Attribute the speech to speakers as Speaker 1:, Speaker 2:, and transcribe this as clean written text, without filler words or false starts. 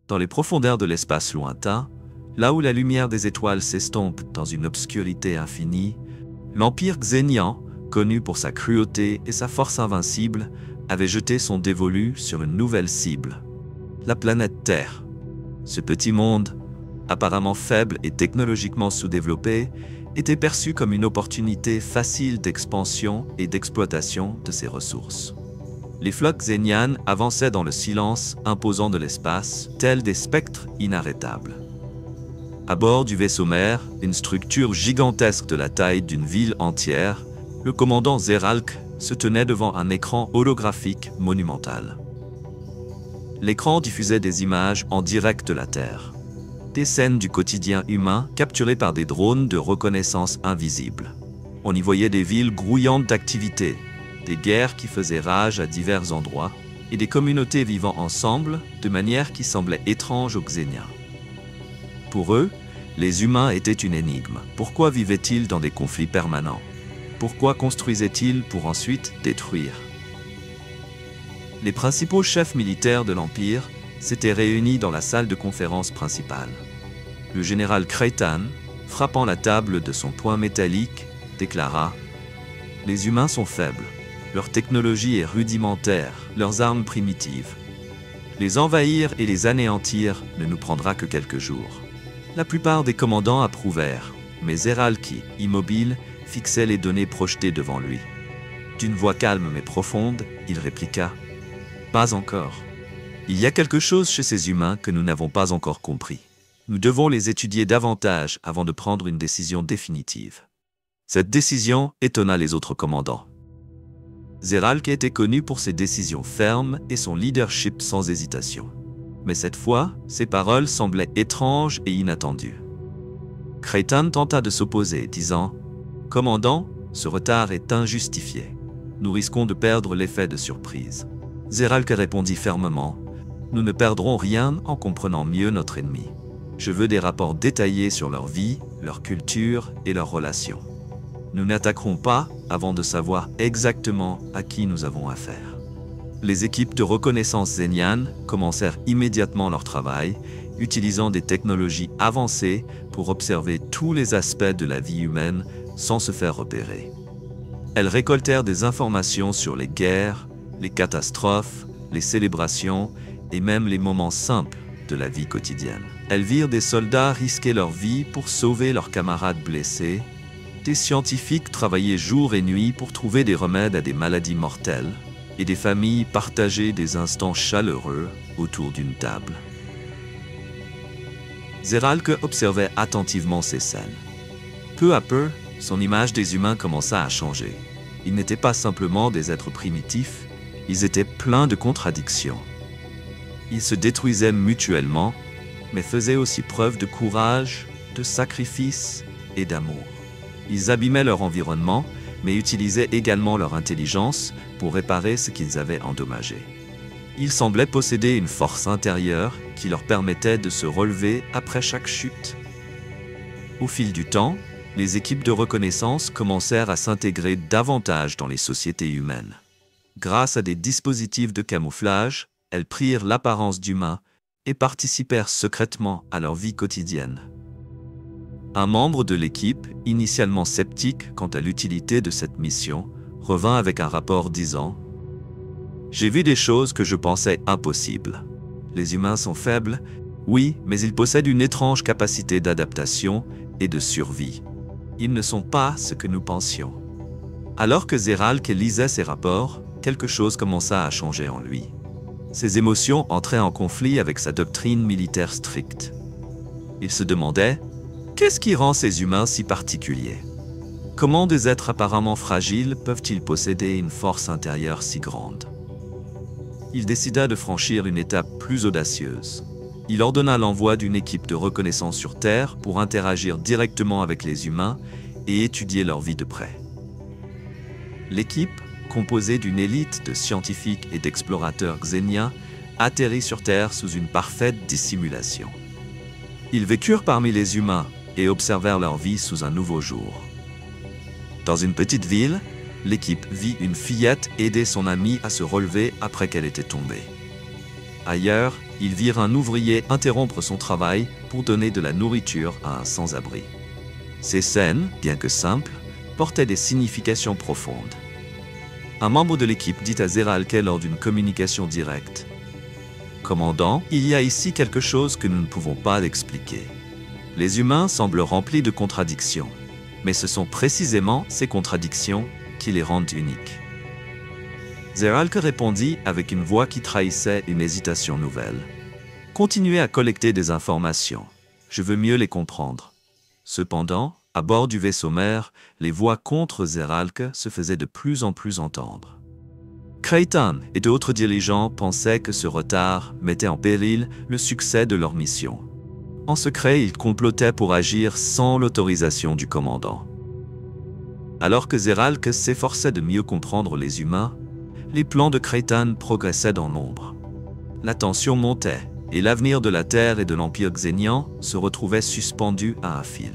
Speaker 1: Dans les profondeurs de l'espace lointain, là où la lumière des étoiles s'estompe dans une obscurité infinie, l'Empire Xénian, connu pour sa cruauté et sa force invincible, avait jeté son dévolu sur une nouvelle cible, la planète Terre. Ce petit monde, apparemment faible et technologiquement sous-développé, était perçu comme une opportunité facile d'expansion et d'exploitation de ses ressources. Les flottes xénianes avançaient dans le silence imposant de l'espace, tels des spectres inarrêtables. À bord du vaisseau mère, une structure gigantesque de la taille d'une ville entière, le commandant Zeralk se tenait devant un écran holographique monumental. L'écran diffusait des images en direct de la Terre. Des scènes du quotidien humain capturées par des drones de reconnaissance invisibles. On y voyait des villes grouillantes d'activité, des guerres qui faisaient rage à divers endroits et des communautés vivant ensemble de manière qui semblait étrange aux Xéniens. Pour eux, les humains étaient une énigme. Pourquoi vivaient-ils dans des conflits permanents? Pourquoi construisaient-ils pour ensuite détruire? Les principaux chefs militaires de l'Empire s'étaient réunis dans la salle de conférence principale. Le général Kreitan, frappant la table de son poing métallique, déclara « Les humains sont faibles. Leur technologie est rudimentaire, leurs armes primitives. Les envahir et les anéantir ne nous prendra que quelques jours. » La plupart des commandants approuvèrent, mais Zeralki, immobile, fixait les données projetées devant lui. D'une voix calme mais profonde, il répliqua « Pas encore. Il y a quelque chose chez ces humains que nous n'avons pas encore compris. Nous devons les étudier davantage avant de prendre une décision définitive. » Cette décision étonna les autres commandants. Zeralk était connu pour ses décisions fermes et son leadership sans hésitation. Mais cette fois, ses paroles semblaient étranges et inattendues. Kreitan tenta de s'opposer, disant « Commandant, ce retard est injustifié. Nous risquons de perdre l'effet de surprise. » Zeralk répondit fermement « Nous ne perdrons rien en comprenant mieux notre ennemi. Je veux des rapports détaillés sur leur vie, leur culture et leurs relations. Nous n'attaquerons pas avant de savoir exactement à qui nous avons affaire. » Les équipes de reconnaissance zénianes commencèrent immédiatement leur travail, utilisant des technologies avancées pour observer tous les aspects de la vie humaine sans se faire repérer. Elles récoltèrent des informations sur les guerres, les catastrophes, les célébrations et même les moments simples de la vie quotidienne. Elles virent des soldats risquer leur vie pour sauver leurs camarades blessés, des scientifiques travailler jour et nuit pour trouver des remèdes à des maladies mortelles, et des familles partager des instants chaleureux autour d'une table. Zeralk observait attentivement ces scènes. Peu à peu, son image des humains commença à changer. Ils n'étaient pas simplement des êtres primitifs, ils étaient pleins de contradictions. Ils se détruisaient mutuellement, mais faisaient aussi preuve de courage, de sacrifice et d'amour. Ils abîmaient leur environnement, mais utilisaient également leur intelligence pour réparer ce qu'ils avaient endommagé. Ils semblaient posséder une force intérieure qui leur permettait de se relever après chaque chute. Au fil du temps, les équipes de reconnaissance commencèrent à s'intégrer davantage dans les sociétés humaines. Grâce à des dispositifs de camouflage, elles prirent l'apparence d'humains et participèrent secrètement à leur vie quotidienne. Un membre de l'équipe, initialement sceptique quant à l'utilité de cette mission, revint avec un rapport disant « J'ai vu des choses que je pensais impossibles. Les humains sont faibles, oui, mais ils possèdent une étrange capacité d'adaptation et de survie. Ils ne sont pas ce que nous pensions. » Alors que Zeralk lisait ces rapports, quelque chose commença à changer en lui. Ses émotions entraient en conflit avec sa doctrine militaire stricte. Il se demandait « Qu'est-ce qui rend ces humains si particuliers? Comment des êtres apparemment fragiles peuvent-ils posséder une force intérieure si grande ?» Il décida de franchir une étape plus audacieuse. Il ordonna l'envoi d'une équipe de reconnaissance sur Terre pour interagir directement avec les humains et étudier leur vie de près. L'équipe, composée d'une élite de scientifiques et d'explorateurs xéniens, atterrit sur Terre sous une parfaite dissimulation. Ils vécurent parmi les humains et observèrent leur vie sous un nouveau jour. Dans une petite ville, l'équipe vit une fillette aider son amie à se relever après qu'elle était tombée. Ailleurs, Ils virent un ouvrier interrompre son travail pour donner de la nourriture à un sans-abri. Ces scènes, bien que simples, portaient des significations profondes. Un membre de l'équipe dit à Zeralke lors d'une communication directe: « Commandant, il y a ici quelque chose que nous ne pouvons pas expliquer. Les humains semblent remplis de contradictions, mais ce sont précisément ces contradictions qui les rendent uniques. » Zeralke répondit avec une voix qui trahissait une hésitation nouvelle. « Continuez à collecter des informations. Je veux mieux les comprendre. » Cependant, à bord du vaisseau mère, les voix contre Zeralke se faisaient de plus en plus entendre. Creighton et d'autres dirigeants pensaient que ce retard mettait en péril le succès de leur mission. En secret, ils complotaient pour agir sans l'autorisation du commandant. Alors que Zeralke s'efforçait de mieux comprendre les humains, les plans de Creighton progressaient dans l'ombre. La tension montait, et l'avenir de la Terre et de l'Empire xénian se retrouvait suspendu à un fil.